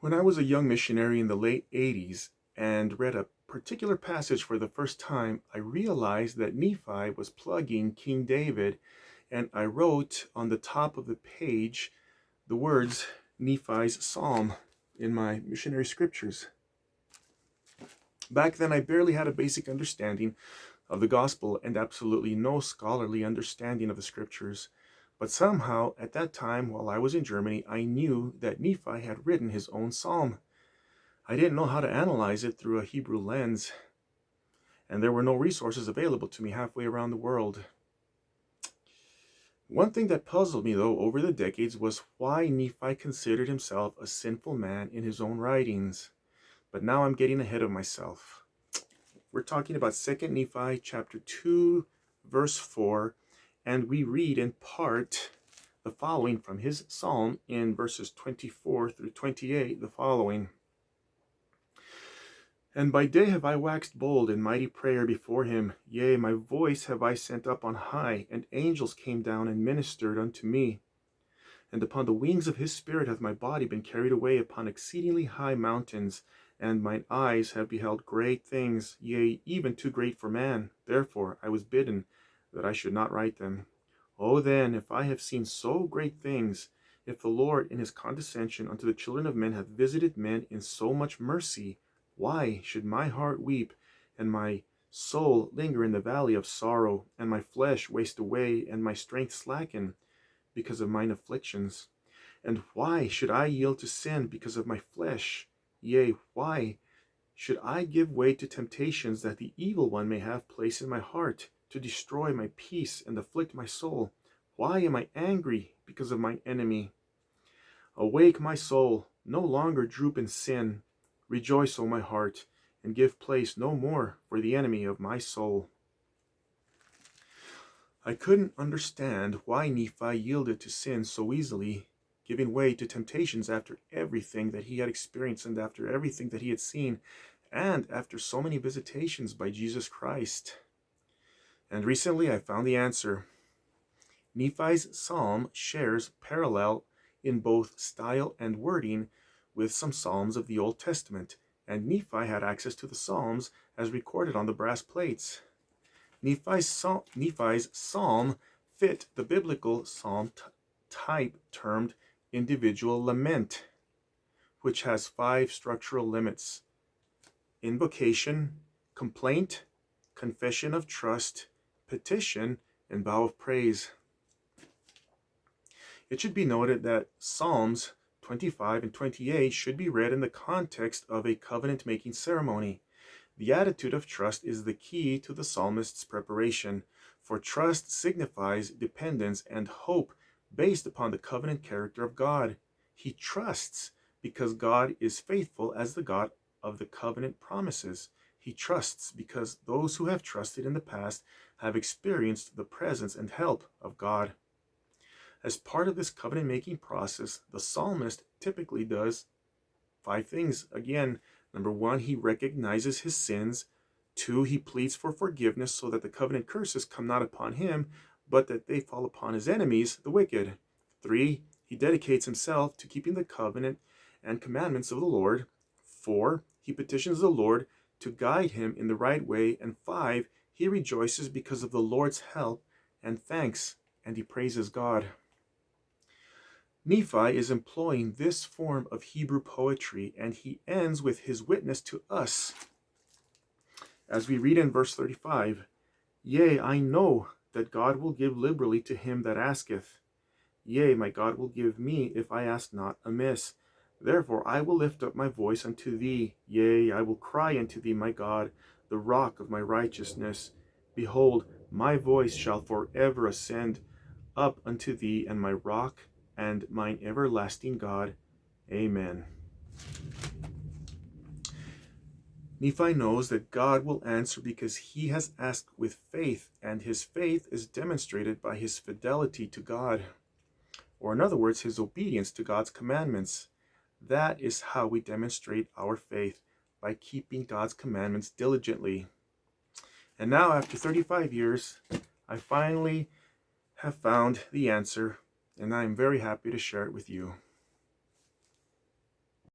When I was a young missionary in the late 80s and read a particular passage for the first time, I realized that Nephi was plugging King David, and I wrote on the top of the page the words Nephi's Psalm in my missionary scriptures. Back then, I barely had a basic understanding of the gospel and absolutely no scholarly understanding of the scriptures. But somehow, at that time, while I was in Germany, I knew that Nephi had written his own psalm. I didn't know how to analyze it through a Hebrew lens, and there were no resources available to me halfway around the world. One thing that puzzled me, though, over the decades was why Nephi considered himself a sinful man in his own writings. But now I'm getting ahead of myself. We're talking about 2 Nephi chapter 2, verse 4, and we read in part the following from his psalm in verses 24 through 28, the following. And by day have I waxed bold in mighty prayer before him. Yea, my voice have I sent up on high, and angels came down and ministered unto me. And upon the wings of his spirit hath my body been carried away upon exceedingly high mountains, and mine eyes have beheld great things, yea, even too great for man. Therefore I was bidden that I should not write them. O then, if I have seen so great things, if the Lord in his condescension unto the children of men hath visited men in so much mercy, why should my heart weep, and my soul linger in the valley of sorrow, and my flesh waste away, and my strength slacken, because of mine afflictions? And why should I yield to sin because of my flesh? Yea, why should I give way to temptations that the evil one may have place in my heart, to destroy my peace and afflict my soul? Why am I angry because of mine enemy? Awake, my soul, no longer droop in sin. Rejoice, O my heart, and give place no more for the enemy of my soul. I couldn't understand why Nephi yielded to sin so easily, giving way to temptations after everything that he had experienced and after everything that he had seen, and after so many visitations by Jesus Christ. And recently I found the answer. Nephi's psalm shares parallel in both style and wording with some psalms of the Old Testament, and Nephi had access to the psalms as recorded on the brass plates. Nephi's psalm fit the biblical psalm type termed individual lament, which has 5 structural limits: invocation, complaint, confession of trust, petition, and vow of praise. It should be noted that Psalms 25 and 28 should be read in the context of a covenant-making ceremony. The attitude of trust is the key to the psalmist's preparation, for trust signifies dependence and hope based upon the covenant character of God. He trusts because God is faithful as the God of the covenant promises. He trusts because those who have trusted in the past have experienced the presence and help of God. As part of this covenant-making process, the psalmist typically does 5 things. Again, number 1, he recognizes his sins. 2, he pleads for forgiveness so that the covenant curses come not upon him, but that they fall upon his enemies, the wicked. 3, he dedicates himself to keeping the covenant and commandments of the Lord. 4, he petitions the Lord to guide him in the right way. And 5, he rejoices because of the Lord's help and thanks, and he praises God. Nephi is employing this form of Hebrew poetry, and he ends with his witness to us. As we read in verse 35, Yea, I know that God will give liberally to him that asketh. Yea, my God will give me if I ask not amiss. Therefore I will lift up my voice unto thee. Yea, I will cry unto thee, my God, the rock of my righteousness. Behold, my voice shall forever ascend up unto thee, and my rock and mine everlasting God. Amen. Nephi knows that God will answer because he has asked with faith, and his faith is demonstrated by his fidelity to God, or in other words, his obedience to God's commandments. That is how we demonstrate our faith, by keeping God's commandments diligently. And now, after 35 years, I finally have found the answer, and I am very happy to share it with you.